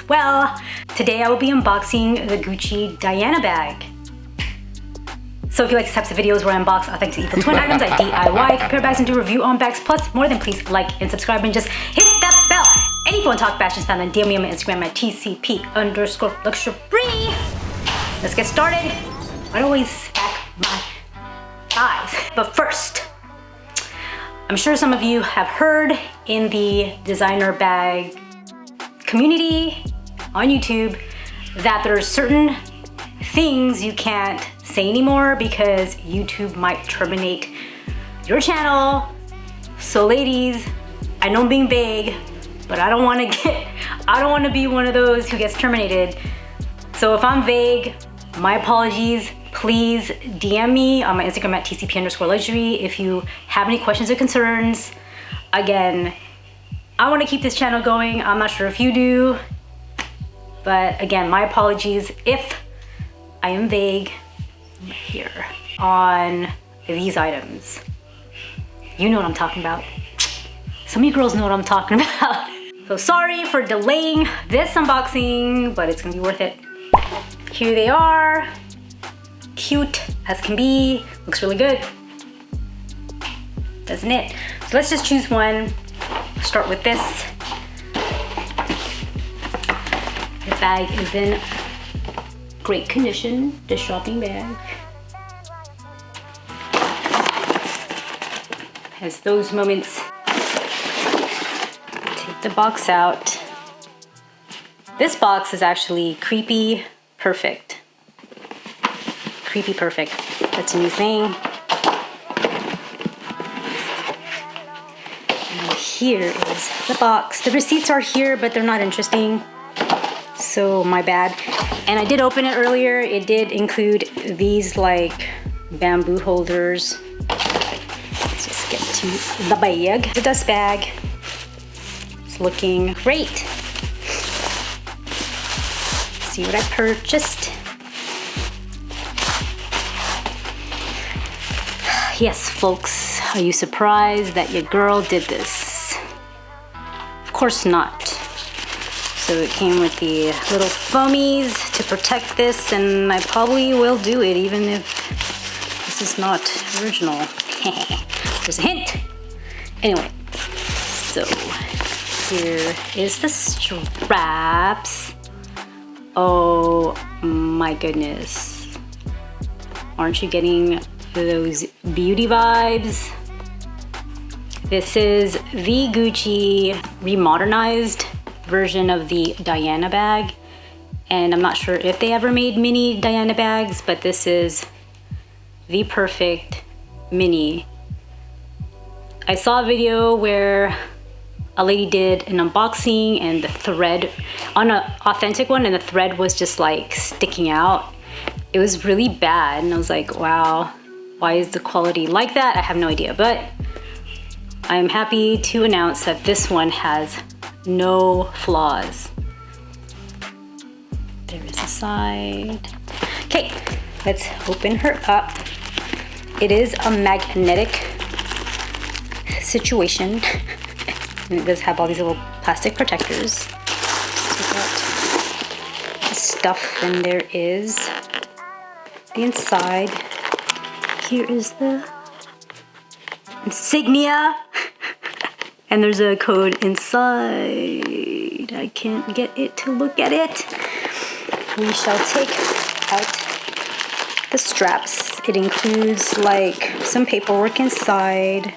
Well, today I will be unboxing the Gucci Diana bag. So if you like these types of videos where I unbox authentic evil twin items, I DIY, compare bags, and do review on bags, plus more than please like and subscribe and just hit that bell. Any phone talk fashion style, then DM me on my Instagram at TCP_luxury. Let's get started. I always stack my thighs. But first, I'm sure some of you have heard in the designer bag community on YouTube that there are certain things you can't say anymore because YouTube might terminate your channel. So ladies, I know I'm being vague, but I don't want to be one of those who gets terminated. So if I'm vague, my apologies. Please DM me on my Instagram at TCP_luxury if you have any questions or concerns. Again, I want to keep this channel going. I'm not sure if you do, but again, my apologies if I am vague here on these items. You know what I'm talking about. Some of you girls know what I'm talking about. So sorry for delaying this unboxing, but it's gonna be worth it. Here they are. Cute as can be. Looks really good, doesn't it? So let's just choose one. Start with this. The bag is in great condition, the shopping bag. Has those moments. Take the box out. This box is actually creepy perfect. Creepy perfect. That's a new thing. And here is the box. The receipts are here, but they're not interesting. So my bad. And I did open it earlier. It did include these like bamboo holders. Let's just get to the bag. The dust bag. It's looking great. See what I purchased. Yes, folks, are you surprised that your girl did this? Of course not. So it came with the little foamies to protect this, and I probably will do it even if this is not original. There's a hint. Anyway, so here is the straps. Oh my goodness. Aren't you getting those beauty vibes? This is the Gucci remodernized version of the Diana bag, and I'm not sure if they ever made mini Diana bags, but this is the perfect mini. I saw a video where a lady did an unboxing and the thread on an authentic one, and the thread was just like sticking out. It was really bad, and I was like, wow, why is the quality like that? I have no idea, but I'm happy to announce that this one has no flaws. There is a side. Okay, let's open her up. It is a magnetic situation. And it does have all these little plastic protectors. Take out the stuff, and there is the inside. Here is the insignia. And there's a code inside. I can't get it to look at it. We shall take out the straps. It includes like some paperwork inside,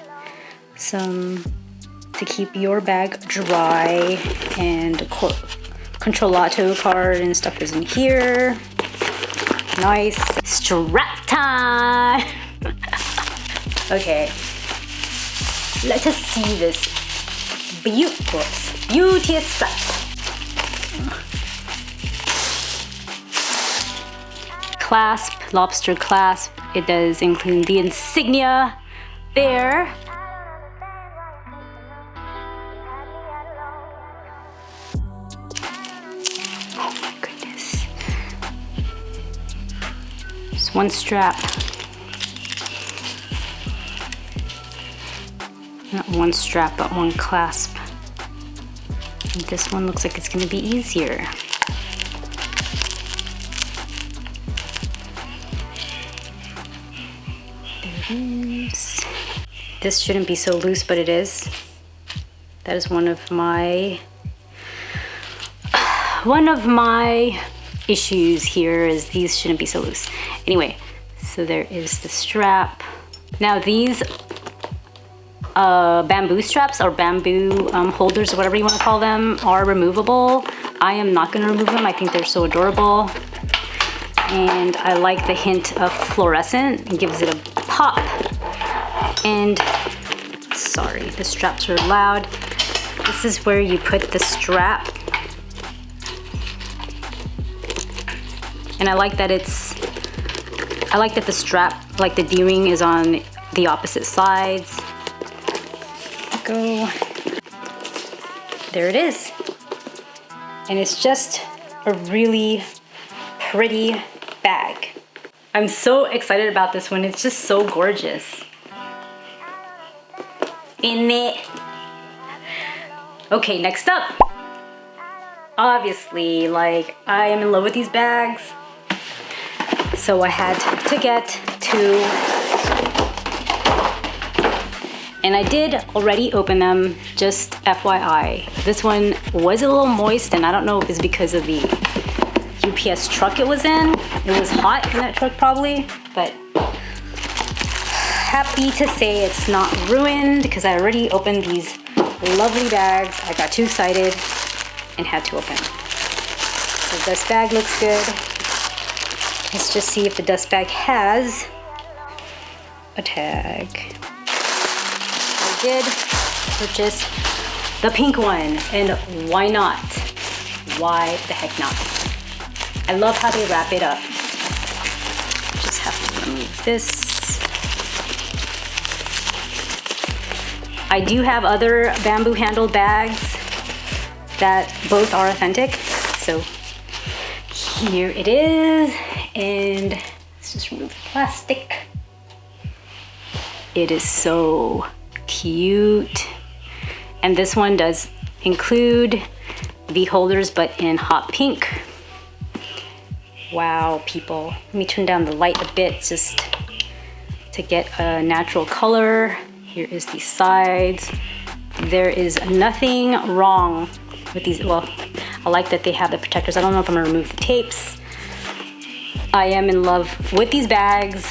some to keep your bag dry, and a controlato card and stuff is in here. Nice. Strap time. Okay. Let us see this beauteous strap. Clasp, lobster clasp. It does include the insignia there. Oh my goodness. Just one strap. Not one strap, but one clasp. And this one looks like it's gonna be easier. loose. This shouldn't be so loose, but it is. That is one of my issues here, is these shouldn't be so loose. Anyway, so there is the strap. Now these bamboo straps or bamboo holders or whatever you want to call them are removable. I am not going to remove them. I think they're so adorable. And I like the hint of fluorescent. It gives it a pop. And sorry, the straps are loud. This is where you put the strap. And I like that the strap, like the D-ring, is on the opposite sides. Go. There it is. And it's just a really pretty bag. I'm so excited about this one. It's just so gorgeous. In it. Okay, next up. Obviously, like, I am in love with these bags. So I had to get two. And I did already open them, just FYI. This one was a little moist, and I don't know if it's because of the UPS truck it was in. It was hot in that truck probably, but happy to say it's not ruined because I already opened these lovely bags. I got too excited and had to open. The dust bag looks good. Let's just see if the dust bag has a tag. I did purchase the pink one, and why not? Why the heck not? I love how they wrap it up. Just have to remove this. I do have other bamboo handled bags that both are authentic. So here it is, and let's just remove the plastic. It is so cute. And this one does include the holders, but in hot pink. Wow, people. Let me turn down the light a bit just to get a natural color. Here is the sides. There is nothing wrong with these. Well, I like that they have the protectors. I don't know if I'm gonna remove the tapes. I am in love with these bags.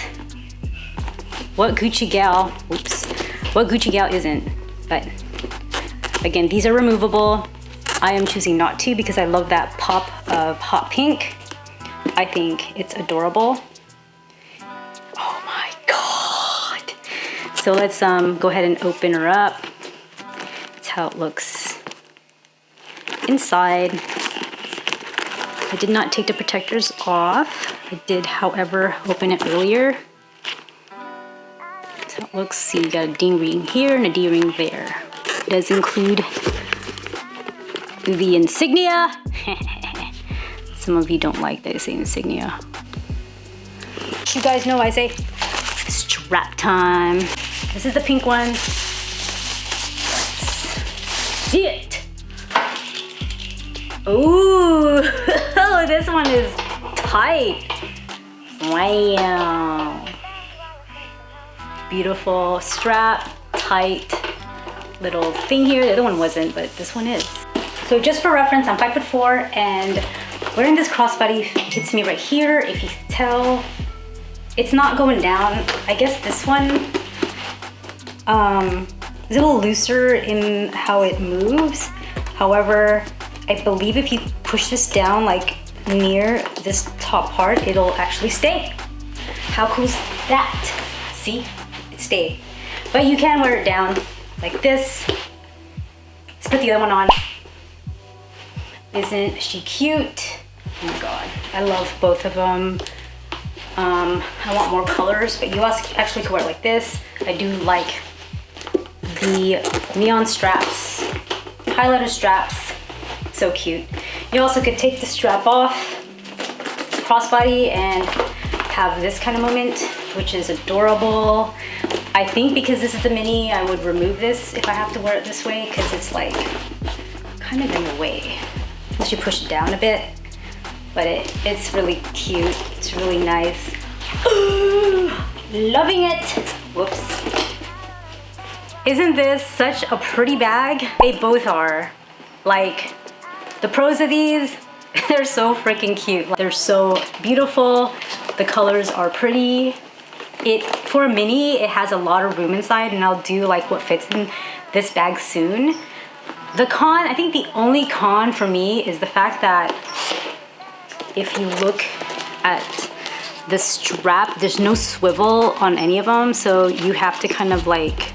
What Gucci gal, what Gucci gal isn't? But again, these are removable. I am choosing not to because I love that pop of hot pink. I think it's adorable. Oh my God. So let's go ahead and open her up. That's how it looks inside. I did not take the protectors off. I did, however, open it earlier. So it looks, see, you got a D-ring here and a D-ring there. It does include the insignia. Some of you don't like that I say insignia. You guys know I say strap time. This is the pink one. Let's see it. Ooh, this one is tight. Wow. Beautiful strap, tight little thing here. The other one wasn't, but this one is. So just for reference, I'm 5'4", and wearing this crossbody hits me right here. If you can tell, it's not going down. I guess this one is a little looser in how it moves. However, I believe if you push this down like near this top part, it'll actually stay. How cool is that? See, it stayed. But you can wear it down like this. Let's put the other one on. Isn't she cute? Oh my God, I love both of them. I want more colors, but you also actually can wear it like this. I do like the neon straps, highlighter straps, so cute. You also could take the strap off, crossbody, and have this kind of moment, which is adorable. I think because this is the mini, I would remove this if I have to wear it this way, because it's like kind of in the way. Unless you push it down a bit, but it's really cute. It's really nice. Ooh, loving it. Whoops. Isn't this such a pretty bag? They both are. Like, the pros of these, they're so freaking cute. They're so beautiful. The colors are pretty. For a mini, it has a lot of room inside, and I'll do like what fits in this bag soon. The con, I think the only con for me is the fact that if you look at the strap, there's no swivel on any of them, so you have to kind of like,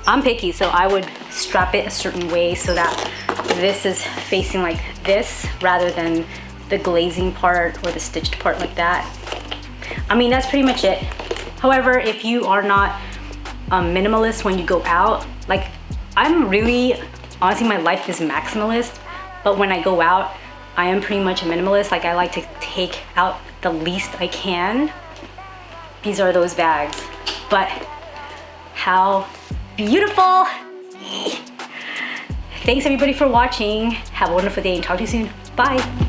I'm picky, so I would strap it a certain way so that this is facing like this rather than the glazing part or the stitched part like that. I mean, that's pretty much it. However, if you are not a minimalist when you go out, like I'm really, honestly, my life is maximalist, but when I go out, I am pretty much a minimalist. Like I like to take out the least I can. These are those bags, but how beautiful. Thanks everybody for watching. Have a wonderful day and talk to you soon. Bye.